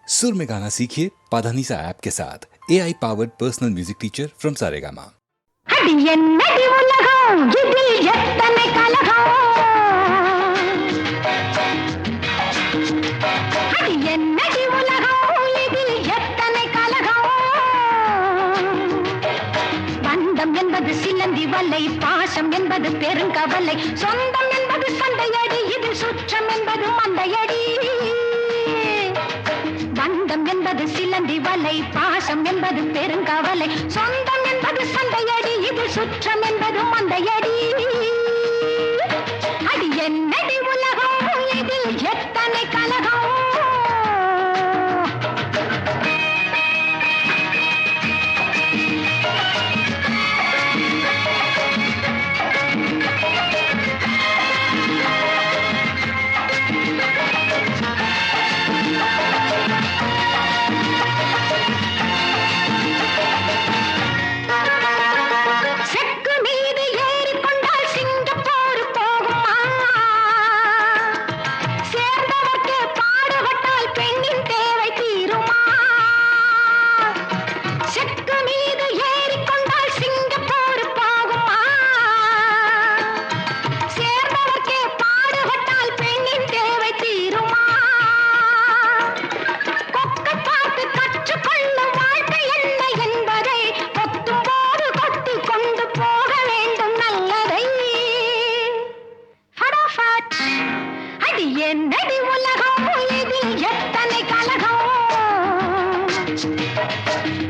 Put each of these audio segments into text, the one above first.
सुर में गाना सीखिए पाधानीसा ऐप के साथ AI powered personal music teacher from Saregama. வலை பாசம் என்பது பெருங்கவலை சொந்தம் என்பது சண்டையடி இது சுற்றம் என்பது மந்தையடி பந்தம் என்பது சிலந்தி வலை பாசம் என்பது பெருங்கவலை சொந்தம் என்பது சண்டையடி இது சுற்றம் என்பது மந்தையடி அடி என்னடி உலகம் இதில் எத்தனை கலகம்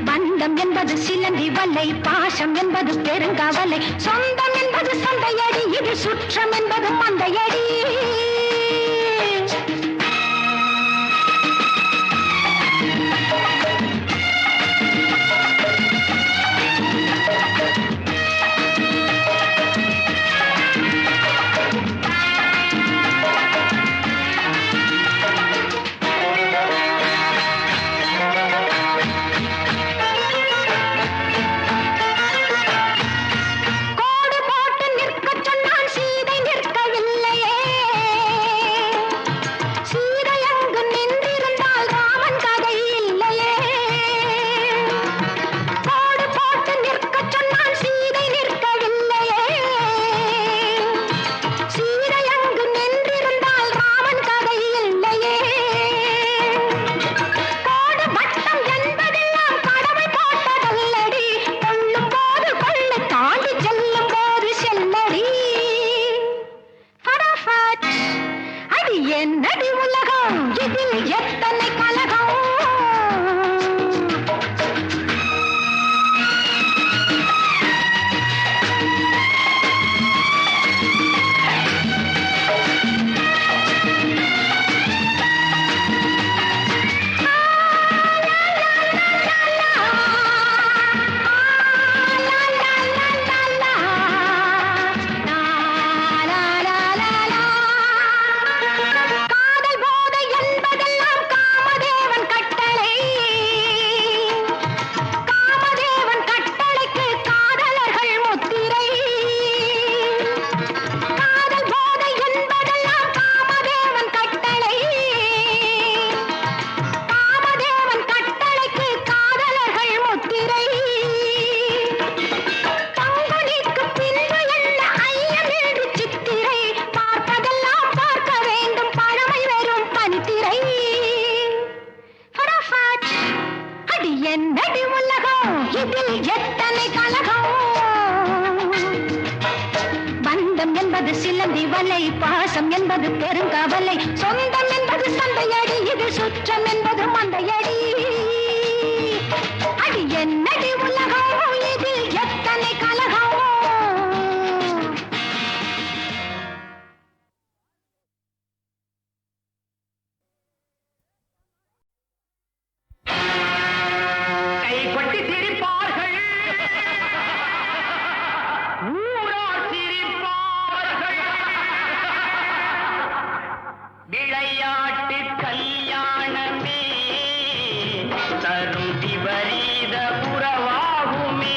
பந்தம் என்பது சிலந்தி வலை பாசம் என்பது பெருங்கவலை சொந்தம் என்பது சண்டையடி இது சுற்றம் என்பது மந்தையடி என்னடி உலகம் இதில் எத்தனை கலகம் என்னடி உலகம் இதில் எத்தனை கலகம் பந்தம் என்பது சிலந்தி வலை பாசம் என்பது பெருங்கவலை சொந்தம் என்பது சண்டையடி இது சுற்றம் என்பது மந்தையடி அடி என்னடி உலகம் இதில் எத்தனை கலகம் விளையாட்டு கல்யாணமே தரும் விபரீத உறவாகுமே.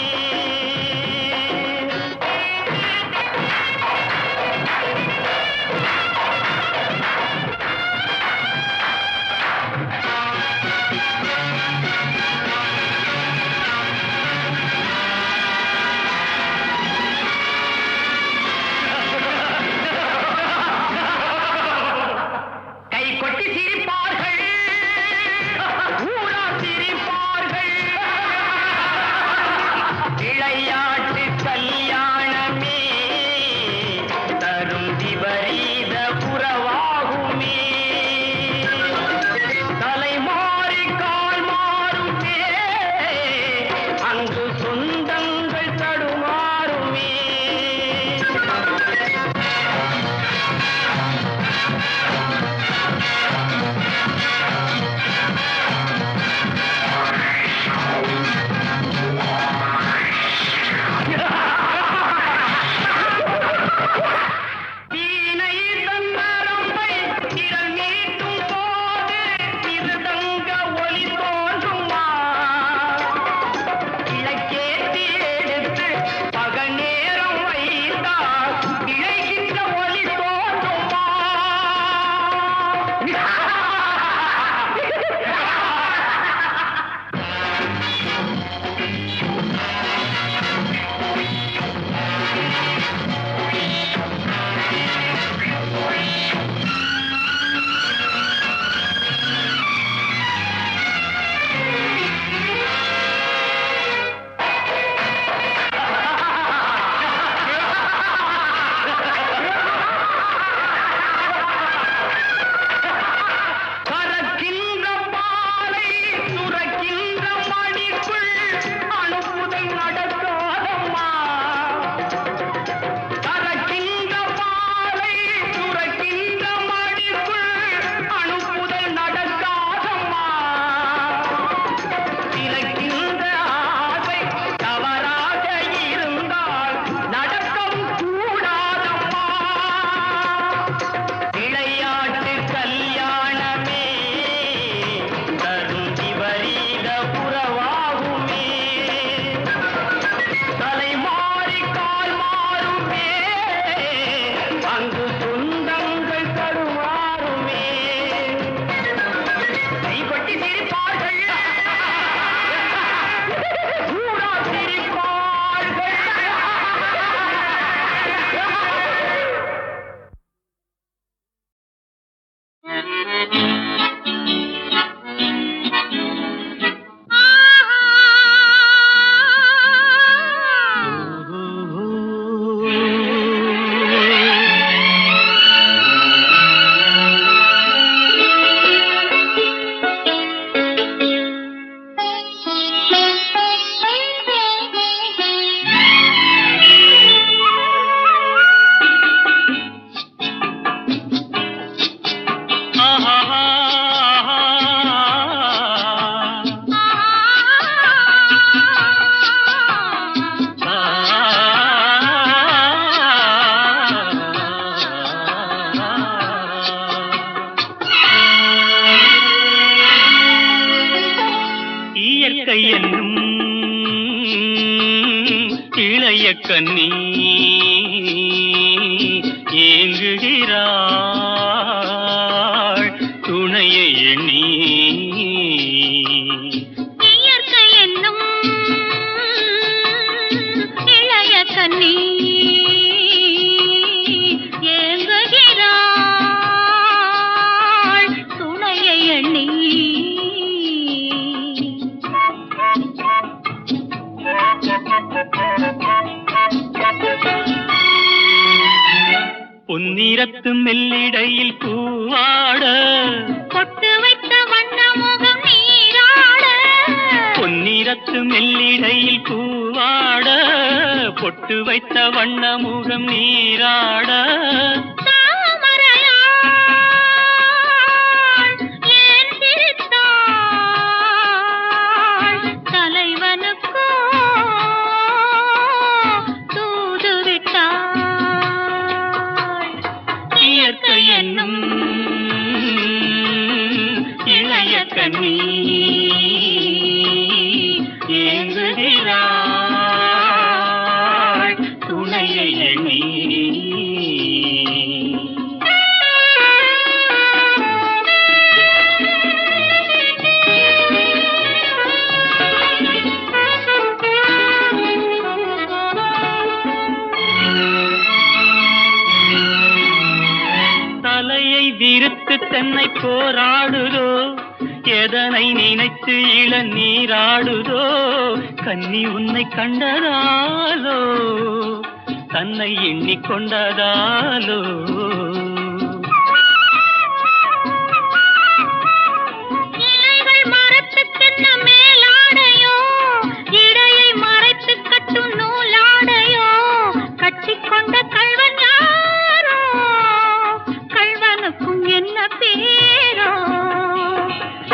இயற்கை என்னும் இளைய கன்னி ஏங்குகிறாள் துணையை எண்ணி. இயற்கை என்னும் இளைய கன்னி ஏங்குகிறாள் துணையை எண்ணி. பொன்னிறத்து மெல்லிடையில் பூவாட பொட்டு வைத்த வண்ண முகம் நீராட. பொன்னிறத்து மெல்லிடையில் பூவாட பொட்டு வைத்த வண்ண முகம் நீராட. தாமரையாள் ஏன் சிரித்தாள் தலைவனுக்கோ தூது விட்டாள். இயற்கை என்னும் இளைய கன்னி ஏங்குகிறாள் துணையை எண்ணி. தலையை விரித்து தென்னை போராடுதோ எதனை நினைத்து இளநீராடுதோ. கன்னி உன்னை கண்டதாலோ தன்னை எண்ணிக்கொண்டதாலோ. இலைகள் மரத்துக்கென்ன மேலாடையோ இடையை மறைத்து கட்டும் நூலாடையோ. கட்டிக்கொண்ட கள்வன் யாரோ கள்வனுக்கும் என்ன பேரோ.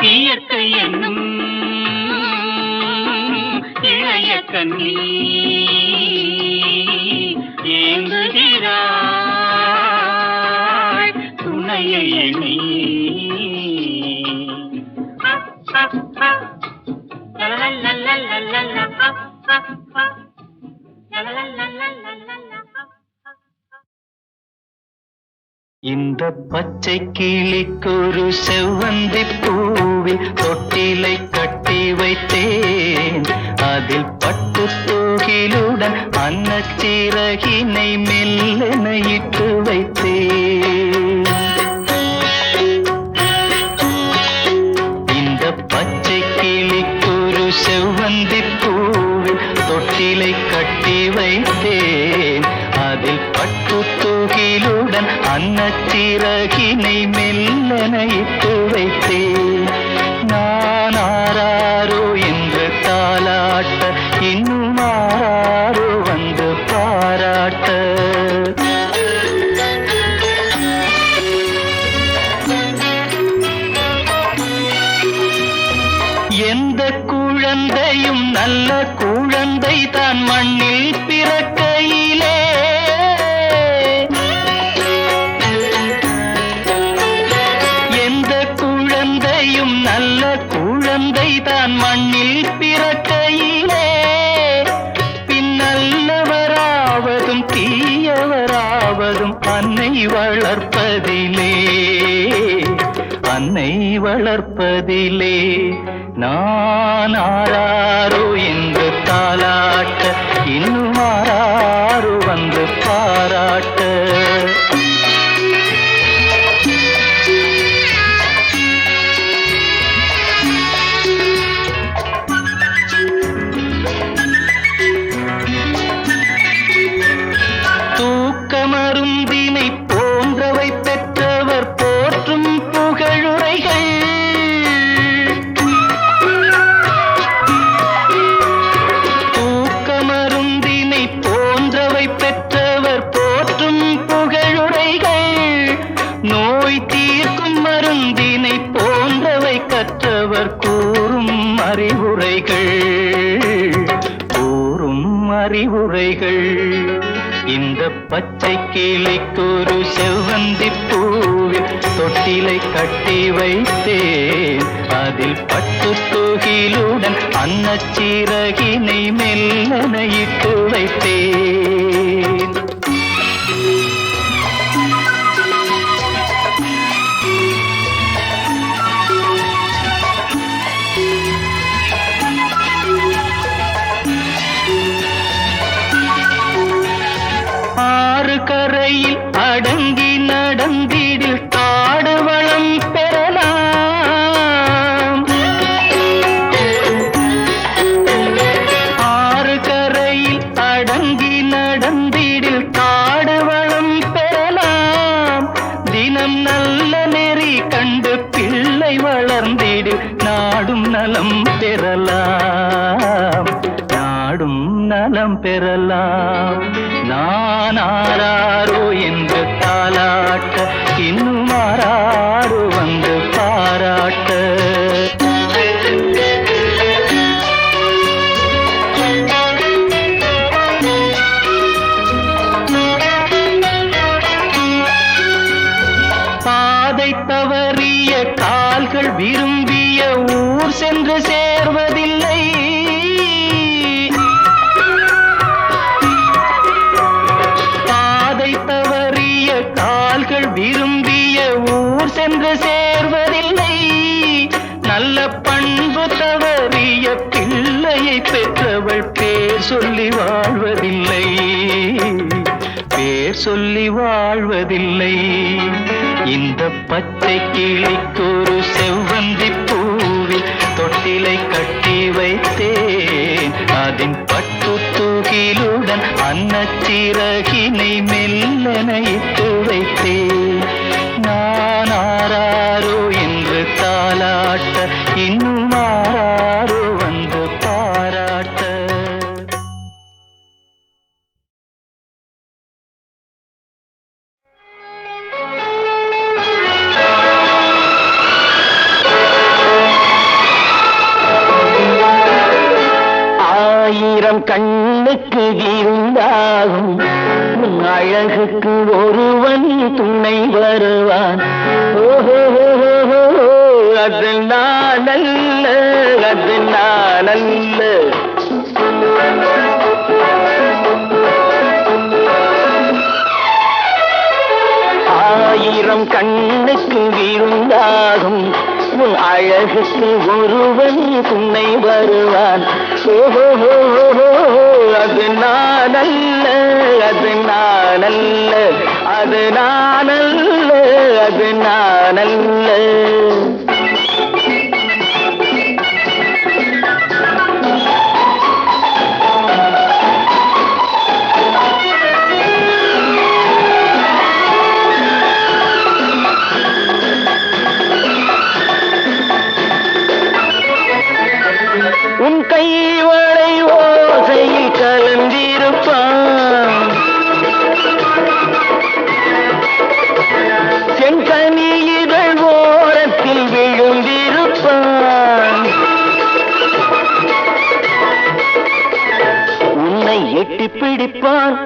இயற்கை என்னும் இளைய கன்னி ஏங்குகிறாள் துணையை எண்ணி. இந்த பச்சை கிளிக்கொரு செவ்வந்தி பூவில் தொட்டிலை கட்டி வைத்தேன். அதில் பட்டு தூகிலுடன் அன்னச்சிறகினை மெல்லென இட்டு வைத்தேன். இந்த பச்சை கிளிக்கொரு செவ்வந்தி பூவில் தொட்டிலை கட்டி வைத்தேன். அதில் பட்டு தூகிலுடன் அன்னச்சிறகினை மெல்லென இட்டு வைத்தேன். நான் ஆராரோ என்று தாலாட்ட இன்னும் ஆராரோ வந்து பாராட்ட. எந்த குழந்தையும் நல்ல குழந்தை தான் மண்ணில் பிறக்கையிலே. எந்த குழந்தையும் நல்ல குழந்தை தான் மண்ணில் பிறக்கையிலே. பின்னல்லவராவதும் தீயவராவதும் அன்னை வளர்ப்பதிலே. அன்னை வளர்ப்பதிலே. நான் ஆராரோ என்று தாலாட்ட இன்னும் ஆராரோ வந்து பாராட்ட. தூக்கமருந்தினை போன்றவை பெற்றவர் போற்றும் புகழுரைகள். தூக்கமருந்தினை போன்றவை பெற்றவர் போற்றும் புகழுரைகள். நோய் தீர்க்கும் மருந்தினை போன்றவை கற்றவர் கூறும் அறிவுரைகள். கூறும் அறிவுரைகள். இந்த பச்சை கிளிக்கொரு செவ்வந்தி பூவில் தொட்டிலை கட்டி வைத்தேன். அதில் பட்டு தொகிலுடன் அன்னச்சீரகினை மெல்லனையிட்டு வைத்தேன். ஆறு கரையில் அடங்கி நடந்திடில் காடு வளம் பெறலாம். ஆறு கரையில் அடங்கி நடந்திடில் காடு வளம் பெறலாம். தினம் நல்ல நெறி கண்டு பிள்ளை வளர்ந்திடில் நாடும் நலம் பெறலாம். நாடும் நலம் பெறலாம். நான் ஆராரோ என்று தாலாட்ட இன்னும் ஆராரோ வந்து பாராட்ட. பாதை தவறிய கால்கள் விரும்பிய ஊர் சென்று சேர்வதில்லை. தவறிய கால்கள் விரும்பிய ஊர் சென்று சேர்வதில்லை. நல்ல பண்பு தவறிய பிள்ளையை பெற்றவள் பேர் சொல்லி வாழ்வதில்லை. பேர் சொல்லி வாழ்வதில்லை. இந்த பச்சை கிளிக்கொரு செவ்வந்தி பூவில் தொட்டிலை கட்டி வைத்தேன். அதன் பட்டு தூகிலுடன் அன்னச்சீரகினை மெல்லனையிட்டு வைத்தேன். நான் ஆராரோ என்று தாலாட்ட இன்னும் ஆராரோ வந்து பாராட்ட. ஆயிரம் கண்ணுக்கு இருந்தாகும் அழகுக்கு ஒருவன் துணை வருவான். ஓஹோ அது நானல்ல, அது நானல்ல. ஆயிரம் கண்ணுக்கு விருந்தாகும் உன் அழகுக்கு ஒருவன் துணை வருவான். ஓஹோ அது நானல்ல, அது நானல்ல, அது நானல்ல, அது நானல்ல. உன் கைவளை ஓசையில் கலந்திருப்பான். செங்கனி இதழ் ஓரத்தில் விழுந்திருப்பான். உன்னை எட்டி பிடிப்பான்,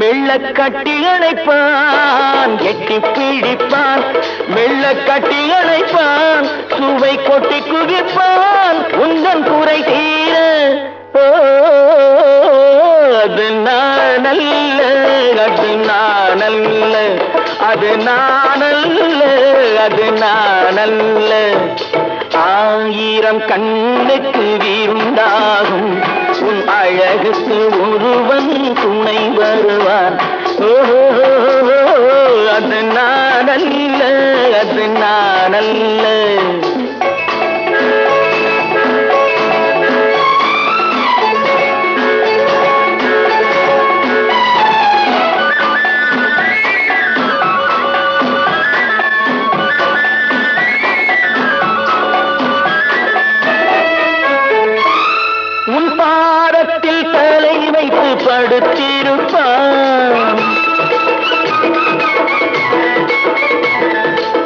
மெல்ல கட்டி அணைப்பான். எட்டி பிடிப்பான், மெல்ல கட்டி அணைப்பான். சுவை கொட்டி குவிப்பான் உந்தன் குறை தீர. அது நானல்ல, அது நானல்ல, அது நானல்ல, அது நானல்ல. ஆயிரம் கண்ணுக்கு விருந்தாகும் உன் அழகுக்கு ஒருவன் துணை வருவான். ஓஹோ அது நானல்ல, அது நானல்ல. உன் பாதத்தில் தலை வைத்து படுத்திருப்பான்.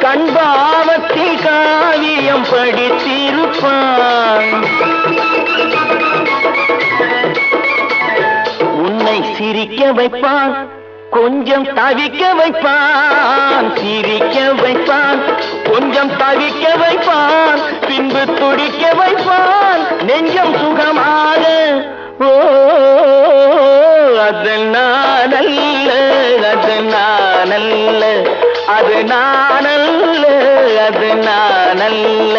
கண்பாவத்தில் காவியம் படித்திருப்பான். உன்னை சிரிக்க வைப்பான், கொஞ்சம் தவிக்க வைப்பான், சிரிக்க வைப்பான், கொஞ்சம் தவிக்க வைப்பான், பின்பு துடிக்க வைப்பான், நெஞ்சம் சுகமாக. ஓ அது நானல்ல, அது நானல்ல, அது நானல்ல, அது நானல்ல.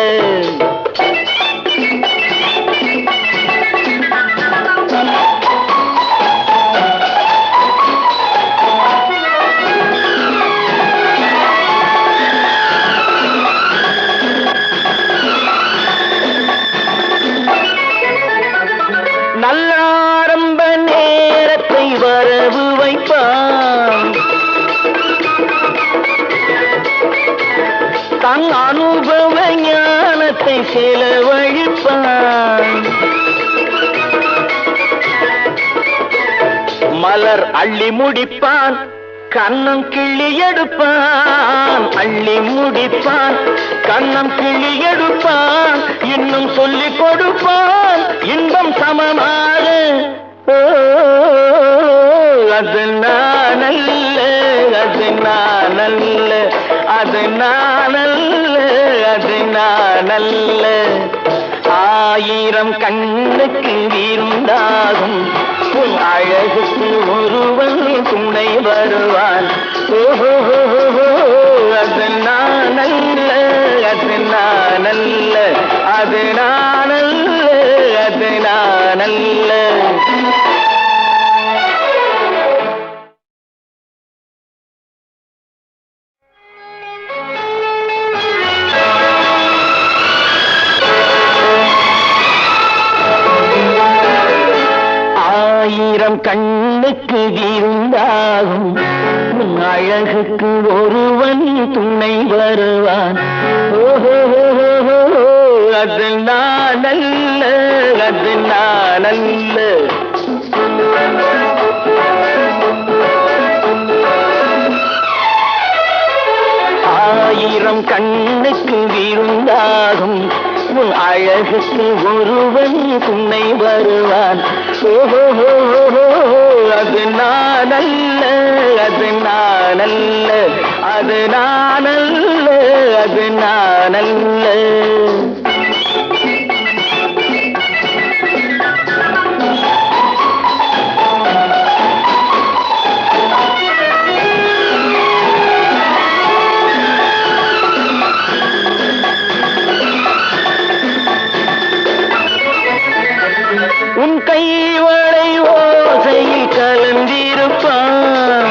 நல்ல ஆரம்ப நேரத்தை வரவு வைப்பான், தன் அனுபவ ஞானத்தை செலவழிப்பான். மலர் அள்ளி முடிப்பான், கண்ணம் கிள்ளி எடுப்பான், அள்ளி முடிப்பான், கண்ணம் கிள்ளி எடுப்பான், இன்னும் சொல்லிக் கொடுப்பான், இன்பம் சமமாக. ஓ அது நானல்ல, அது நானல்ல, அது நானல்ல, அது நானல்ல. ஆயிரம் கண்ணுக்கு விருந்தாகும், உன் அழகுக்கு ஒருவன் துணை வருவான். ஓஹோ அது நானல்ல, அது நானல்ல, அது நானல்ல, அது நானல்ல. ஆயிரம் கண்ணுக்கு விருந்தாகும், உன் அழகுக்கு ஒருவன் துணை வருவான். ஓஹோ அது நானல்ல, அது நானல்ல. ஆயிரம் கண்ணுக்கு விருந்தாகும், உன் அழகுக்கு ஒருவன் துணை வருவான். ஓஹோ அது நானல்ல, அது நானல்ல, அது நானல்ல, அது நானல்ல. உன் கைவளை ஓசையில் கலந்திருப்பான்,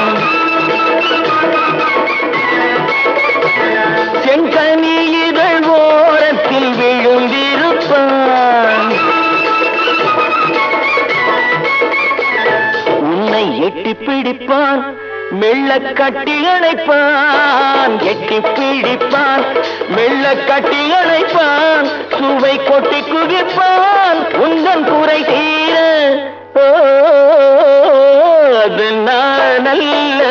செங்கனி இதழ் ஓரத்தில் விழுந்திருப்பான். உன்னை எட்டி பிடிப்பான், மெல்ல கட்டி அணைப்பான், எட்டி பிடிப்பான், மெல்ல கட்டி அணைப்பான், சுவை கொட்டி குவிப்பான், உந்தன் குறை தீர. ஓ அது நானல்ல,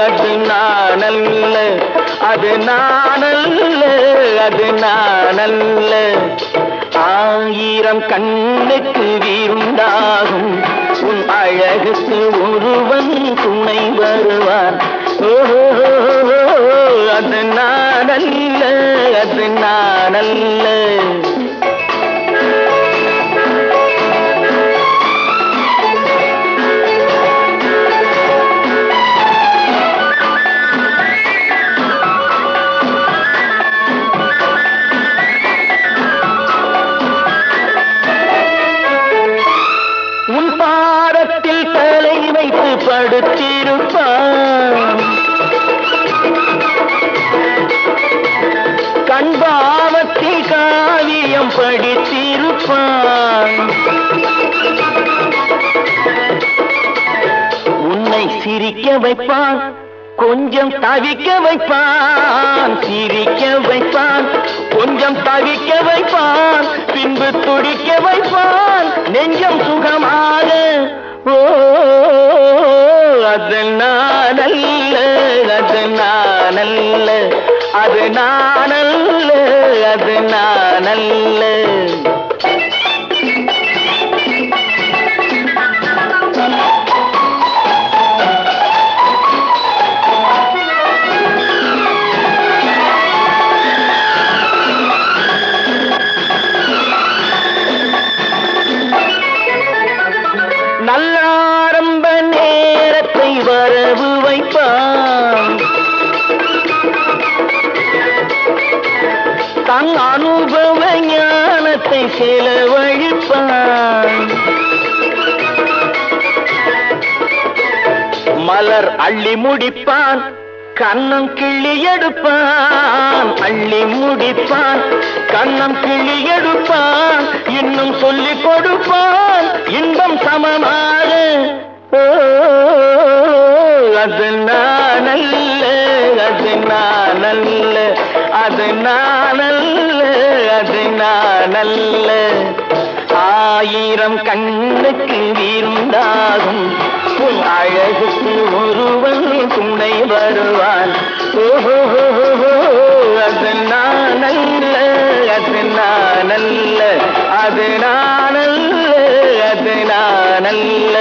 அது நானல்ல, அது நானல்ல, அது நானல்ல. ஆயிரம் கண்ணுக்கு விருந்தாகும், உன் அழகுக்கு ஒருவன் துணை வருவான். ஓஹோ அது நானல்ல, அது நானல்ல. உன் பாதத்தில் தலை வைத்து படுத்திருப்பான், கண்பாவத்தில் காவியம் படித்திருப்பான். உன்னை சிரிக்க வைப்பான், கொஞ்சம் தவிக்க வைப்பான், சிரிக்க வைப்பான், கொஞ்சம் தவிக்க வைப்பான், பின்பு துடிக்க வைப்பான், நெஞ்சம் சுகமாக. ஓ அது நானல்ல, அது நானல்ல, அது நானல்ல, அது நானல்ல. செலவழிப்பான். மலர் அள்ளி முடிப்பான், கண்ணம் கிள்ளி எடுப்பான். அள்ளி முடிப்பான், கண்ணம் கிள்ளி எடுப்பான். இன்னும் சொல்லிக் கொடுப்பான் இன்பம் சமமாக. அது நானல்ல, அது நானல்ல, அது நானல்ல, அது நானல்ல. ஆயிரம் கண்ணுக்கு விருந்தாகும் உன் அழகுக்கு ஒருவன் துணை வருவான். அது நானல்ல, அது நானல்ல, அது நானல்ல, அது நானல்ல.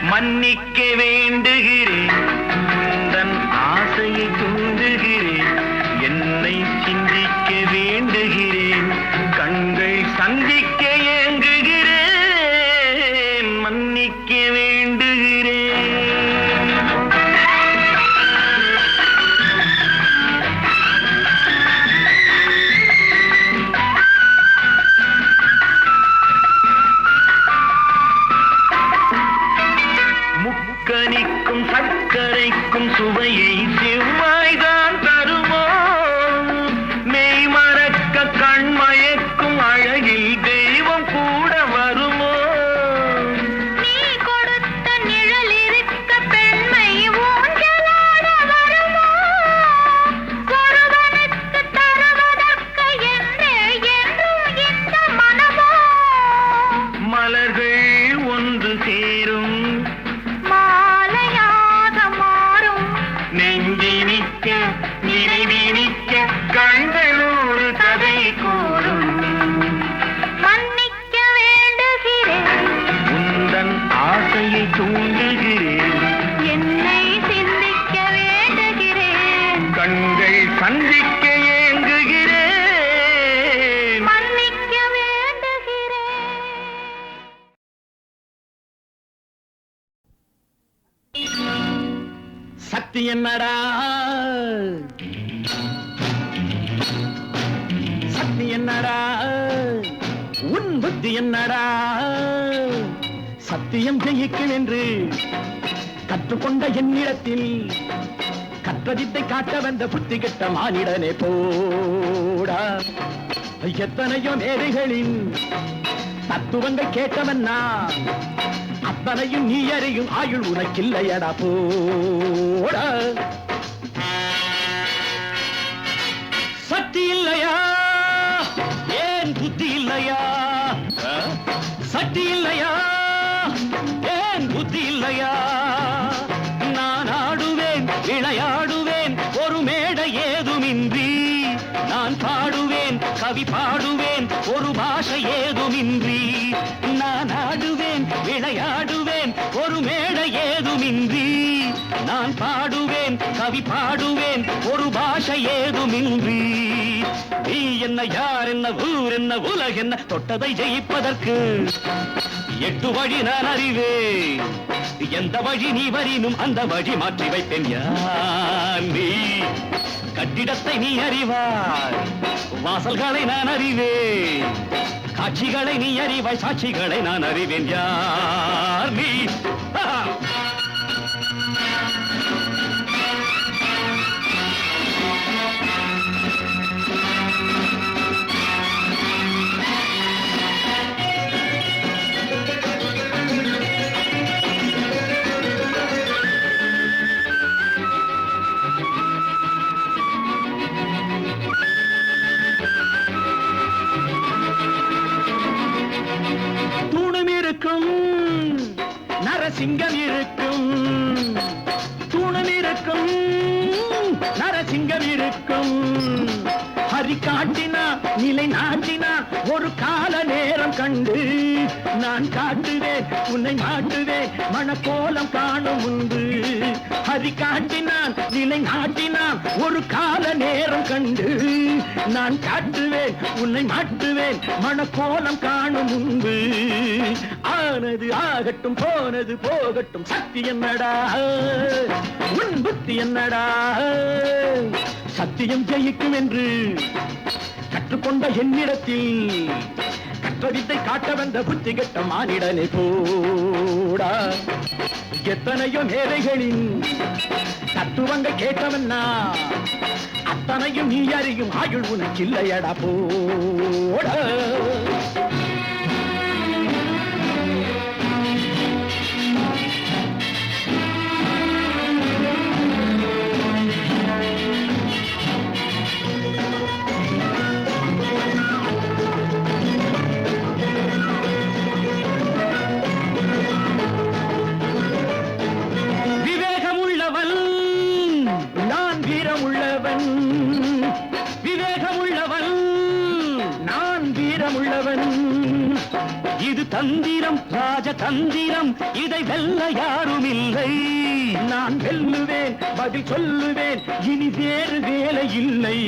மன்னிக்க வேண்டுகிறேன், உந்தன் ஆசையை தூண்டுகிறேன், என்னை சிந்திக்க வேண்டுகிறேன், கண்கள் சந்திக்க ஏங்குகிறேன், மன்னிக்க வேண்டுகிறேன். முக்கனிக்கும் சர்க்கரைக்கும் சுவையை செவ்வாய்தான் தருமோ, மெய் மறக்க கண்மயக்கும் அழகில் தெய்வம் கூட வருமோ. நீ கொடுத்த நிழல் இருக்க பெண்மை ஊஞ்சலாட வருமோ, ஒருவனுக்கு தருவதற்கு என்றே என்றும் இந்த மனமோ. மலர்கள் ஒன்று சேரும், நெஞ்சினிக்க நினைவினிக்க கண்களோடு கதை கூறும். மன்னிக்க வேண்டுகிறேன், உந்தன் ஆசையை தூண்டுகிறேன், என்னை சிந்திக்க வேண்டுகிறேன், கண்கள் சந்திக்க ஏங்குகிறேன், மன்னிக்க வேண்டுகிறேன். சக்தி என்னடா, சக்தி என்னடா, உன் புத்தி என்னடா. சத்தியம் ஜெயிக்கும் என்று கற்றுக்கொண்ட என்னிடத்தில் கற்றதித்தை காட்ட வந்த புத்தி கெட்ட மானிடனே போடா. எத்தனையோ மேதைகளின் தத்துவங்கள் கேட்டவன் நான், அத்தனையும் நீ அறியும் ஆயுள் உனக்கில்லையடா போடா. சக்தி இல்லையா ஏன் புத்தி இல்லையா, சக்தி இல்லையா ஏன் புத்தி இல்லையா, நான் ஆடுவேன் விளையாடுவேன் ஒரு மேடை ஏதுமின்றி, நான் பாடுவேன் கவி பாடுவேன் ஒரு பாஷை ஏதுமின்றி, நான் ஆடுவேன் விளையாடுவேன் ஒரு மேடை ஏதுமின்றி, நான் பாடுவேன் கவி பாடுவேன் ஒரு பாஷை ஏதுமின்றி. நீ என்ன யார் என்ன ஊர் என்ன உலக என்ன தொட்டதை ஜெயிப்பதற்கு 8 வழி நான் அறிவேன், எந்த வழி நீ வரினும் அந்த வழி மாற்றி வைப்பேன். யார் நீ கட்டிடத்தை நீ அறிவாய், வாசல்களை நான் அறிவேன், காட்சிகளை நீ அறிவாய், சாட்சிகளை நான் அறிவேன். யார் நீ? நரசிங்கம் இருக்கும், தூணம் இருக்கும், நரசிங்கம் இருக்கும். ஹரி காட்டினா நிலை நாட்டினா ஒரு கால நேரம் கண்டு, நான் காட்டுவேன் உன்னை மாட்டுவேன் மணக்கோலம் காணும் முன்பு. ஹரி காட்டினான் நிலை நாட்டினான் ஒரு கால நேரம் கண்டு, நான் காட்டுவேன் உன்னை மாட்டுவேன் மணக்கோலம் காணும் முன்பு. ஆனது ஆகட்டும் போனது போகட்டும் சக்தி என்னடா உன் புத்தி என்னடா, சத்தியம் ஜெயிக்கும் என்று கற்றுக்கொண்ட என்னிடத்தில் கற்றவித்தை காட்ட வந்த புத்தி கெட்ட மானிடனை போடா. எத்தனையோ மேதைகளின் தத்துவங்கள் கேட்டவன்னா அத்தனையும் நீ அறியும் ஆயுள் உனக்கில்லையடா போடா. இது தந்திரம் ராஜதந்திரம், இதை வெல்ல யாரும் இல்லை. நான் வெல்லுவேன் பதில் சொல்லுவேன் இனி வேறு வேலை இல்லை.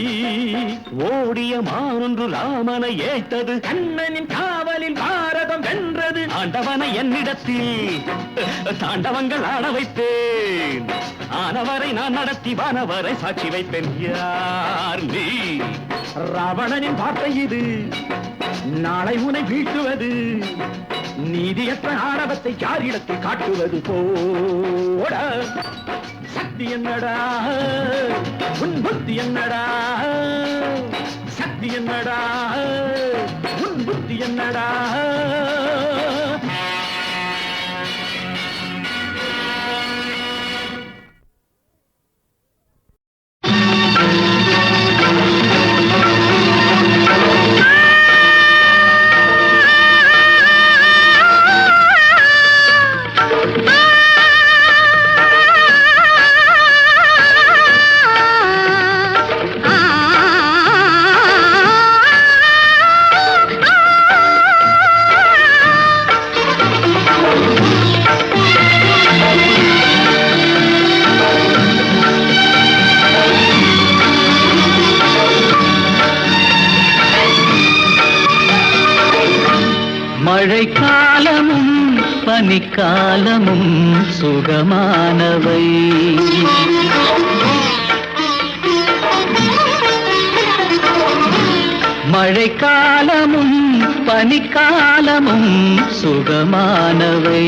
ஓடிய மானொன்று ராமனை ஏய்த்தது, கண்ணனின் காவலில் பாரதம் வென்றது. ஆண்டவனை என்னிடத்தில் தாண்டவங்கள் ஆட வைப்பேன், ஆனவரை நான் நடத்தி வானவரை சாட்சி வைப்பேன். யார் நீ? ராவணனின் வார்த்தை இது, நாளை உனை வீழ்த்துவது. நீதியற்ற ஆணவத்தை யாரிடத்தில் காட்டுவது போட. சக்தி என்னடா உன் புத்தி என்னடா, சக்தி என்னடா உன் புத்தி என்னடா. மழைக்காலமும் பனிக்காலமும் சுகமானவை, மழைக்காலமும் பனிக்காலமும் சுகமானவை.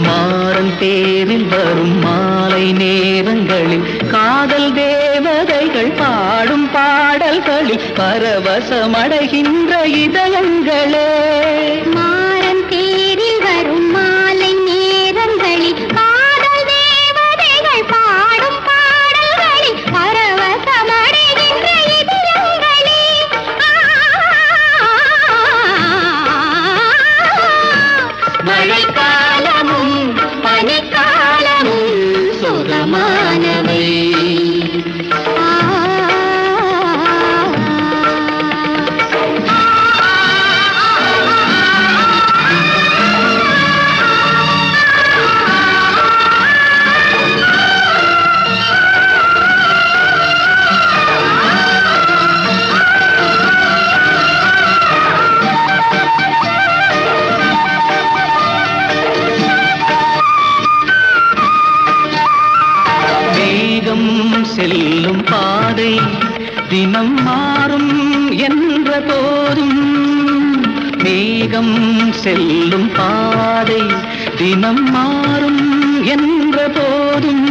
மாறன் தேரில் வரும் மாலை நேரங்களில் காதல் தேவதைகள் பாடும் பாடல்களில் பரவசமடைகின்ற இதயங்களே. மாறன் தேரில் வரும் தினம் மாறும் என்ற போதும் மேகம் செல்லும் பாதை தினம் மாறும் என்ற போதும்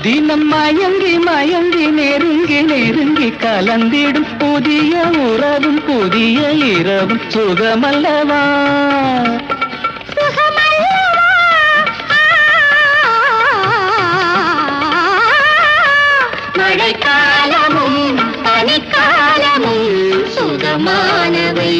தினம் மயங்கி மயங்கி நெருங்கி நெருங்கி கலந்திடும் புதிய உறவும் புதிய இரவும் சுகமல்லவா மழைக்காலமும் பனிக்காலமும் சுகமானவை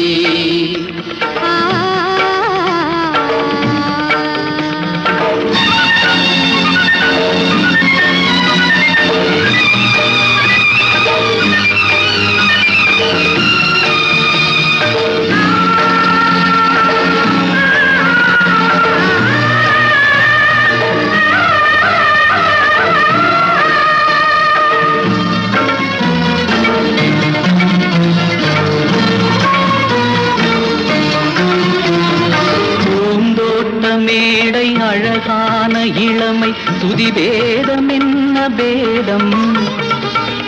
மேடை அழகான இளமை துதி பேதம் என்ன பேதம்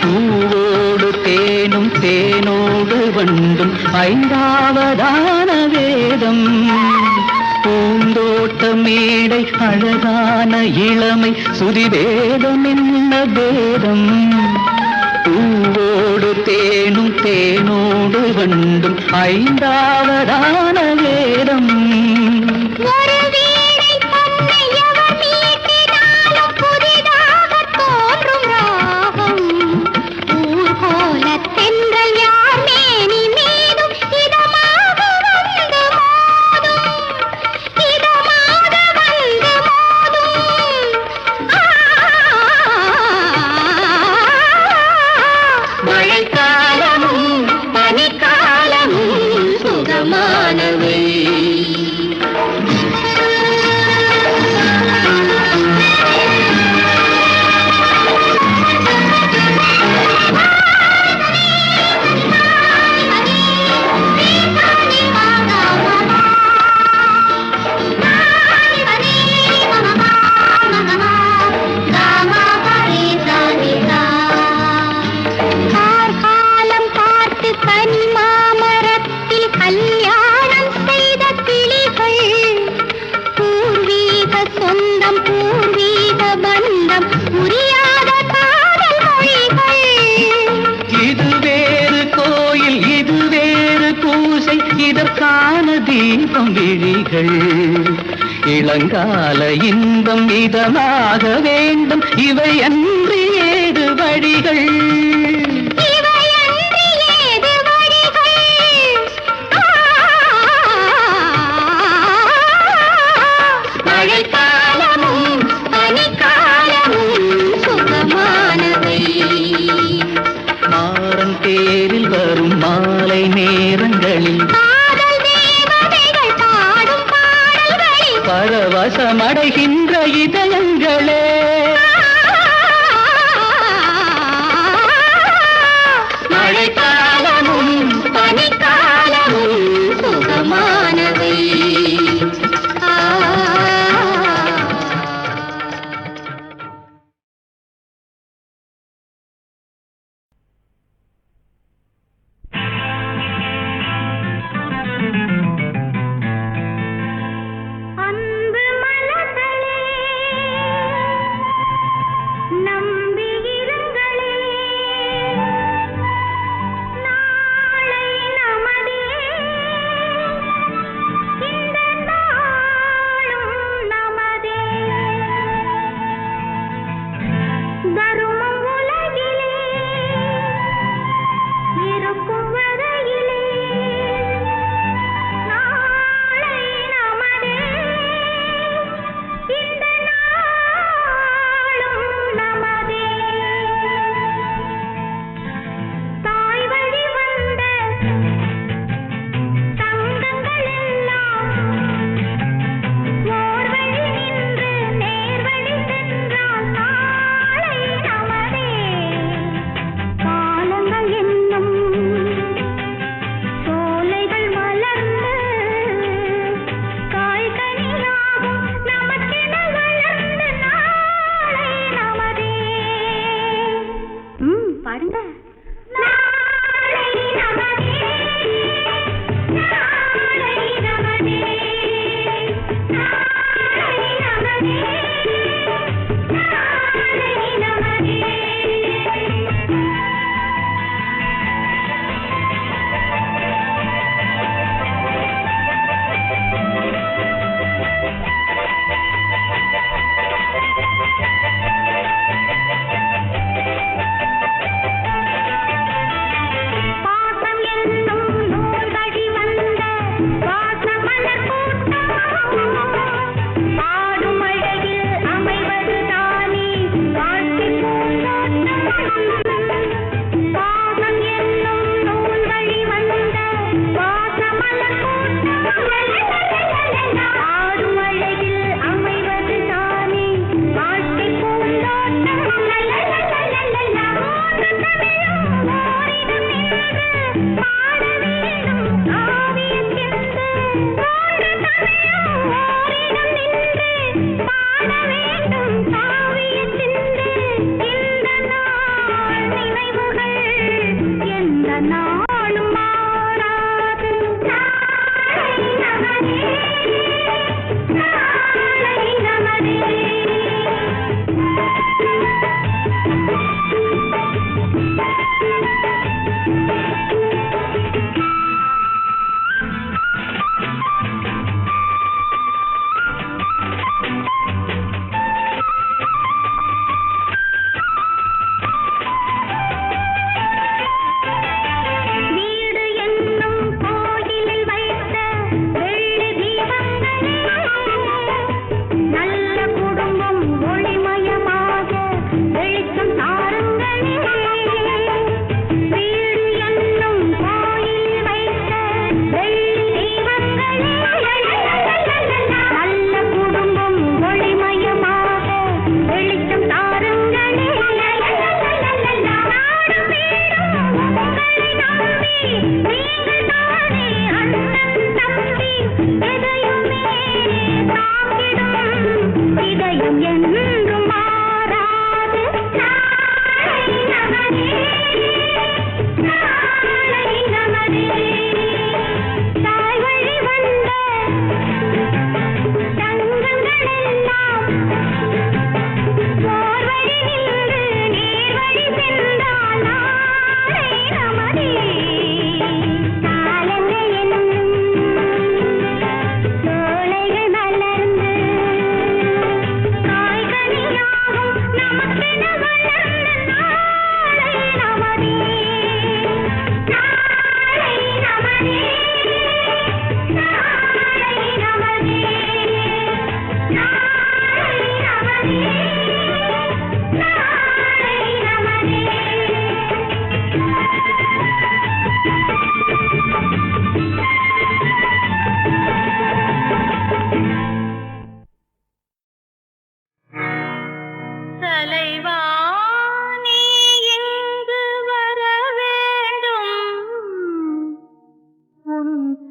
பூவோடு தேனும் தேனோடு வண்டும் ஐந்தாவதான வேதம் பூந்தோட்ட மேடை அழகான இளமை சுதி பேதம் என்ன பேதம் பூவோடு தேனும் தேனோடு வண்டும் ஐந்தாவதான வேதம் இதற்கான தீபம் விழிகள் இளங்கால இன்பம் இதமாக வேண்டும் இவை அன்றி ஏது வழிகள் மழைக்காலமும் பனிக்காலமும் சுகமானவை மாறன் தேரில் வரும் மாலை நேரங்களில் பரவசமடைகின்ற இதயங்களே மழைக்காலமும் பனிக்காலமும் சுகமானவை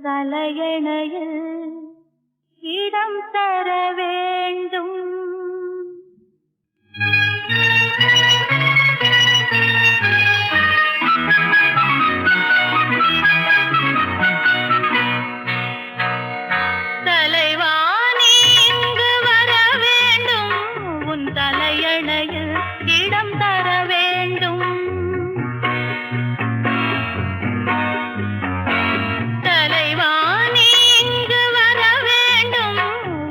தலையணையில் இடம் தர வேண்டும். தலைவா நீ இங்கு வர வேண்டும், உன் தலையணையில் இடம் தர வேண்டும். தலைவா நீ இங்கு வர வேண்டும்,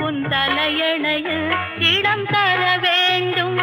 உன் தலையணையில் இடம் தர வேண்டும்.